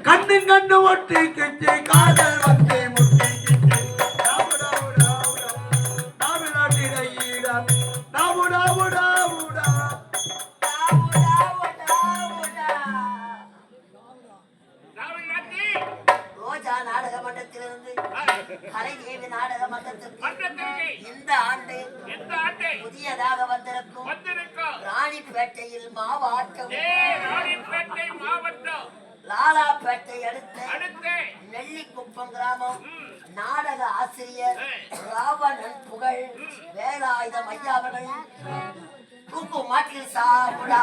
கண்ணு ஒட்டி கிட்டி காதல் வந்து முட்டி கிட்டி ரோஜா நாடக மன்றத்திலிருந்து கலைதேவி நாடக மன்றத்திற்கு இந்த ஆண்டு புதியதாக வந்திருக்கும் ராணிப்பேட்டையில் மாவட்டம் லாலாப்பேட்டை அடுத்த நெல்லிக்குப்பம் கிராமம் நாடக ஆசிரியர் ராவணன் புகழ் வேலாயுதம் ஐயா அவர்கள் தூக்கு மாட்டில் சாப்பிடா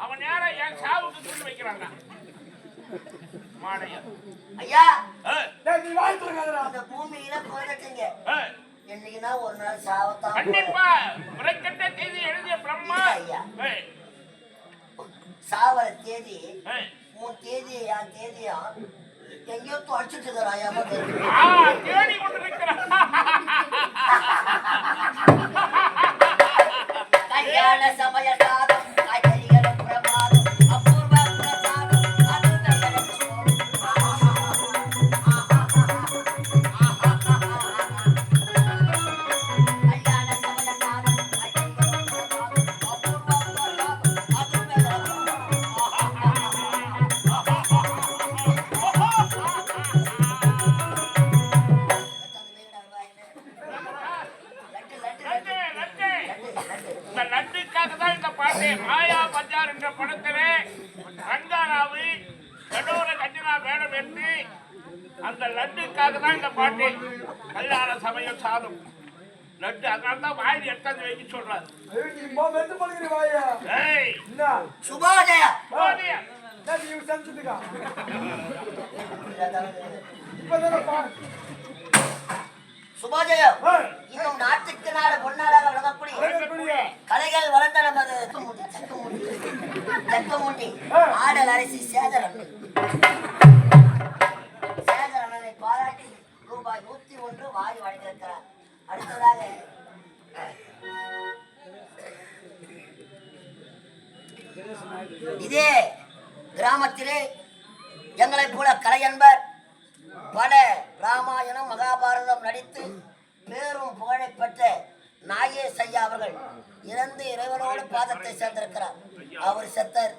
அவன் நேரம் என் சாவுக்கு தூண்டு வைக்கிறாங்க. ஐயா இந்த பூமியில பிறந்துட்டீங்க, என்னைக்குன்னா ஒரு நாள் சாவத்தான். கண்டிப்பா முறைக்கட்ட தேதி எழுதிய பிரம்மா சாவர தேதி உன் தேதி என் தேதியா எங்கேயோ தொலைச்சிட்டு இருக்கிறாயா தேடி கொண்டு இருக்கிறான். கல்யாண சமய சாதம் காய்கறிகளும் பிரமாதம் அபூர்வ பிரசாதம் கல்யாண சமய சாதம் காய்கறிகளும் பிரமாதம் அபூர்வ மாயா பஜார் என்ற படத்திலே ரங்காராவு கடோர கட்டினா வேடம் என்று அந்த லட்டுக்காக தான் இந்த பாட்டு. கல்யாண சமயம் சாதம் லட்டு, அதனால தான் வாயில் எடுத்தாந்து வைக்க சொல்றாரு. சுபாஜயா சுபாஜயா இன்னும் நாட்டுக்கு நாடு பொன்னாளாக வழங்கக்கூடிய கலைகள் வளர்ந்த நமது தக்கமுண்டி ஆடல் அரசி சேதரன் சேதரனை பாராட்டி ரூபாய் 101 வாரி வழங்கியிருக்கிறார். அடுத்ததாக இதே கிராமத்திலே எங்களைப் போல கலையன்பர் பல ராமாயணம் மகாபாரதம் நடித்து பேரும் புகழை பெற்ற நாகேஷ் ஐயா அவர்கள் இறந்து இறைவனோடு பாதத்தை சேர்ந்திருக்கிறார். அவர் செத்தர்.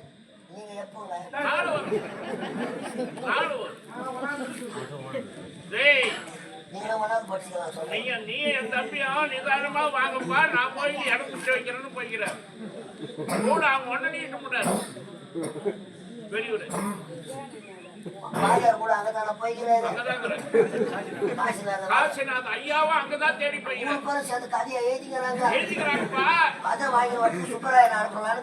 நீங்க எப்போங்க? நீங்க வேணாலும் படிச்சுக்கலாம் சொல்லுங்க. நீ என் தம்பியா நிதானமா வாங்கப்பா, நான் போய் இடம் குடிச்சு வைக்கிறேன்னு போய்க்கிறேன். கூட அவங்க ஒண்ணு நீட்ட முடியாது. வெளியூர் பாரியார் கூட அங்கதான போய்க்கிறாரு. காசிநாத் ஐயாவும் அங்கதான் தேடி போய்க்கிறாங்க. சேர்ந்து கதையை எழுதிக்கிறாங்க. எழுதிக்கிறாங்கப்பா. அதை வாங்கி சுப்பராயன் அனுப்பலான்னு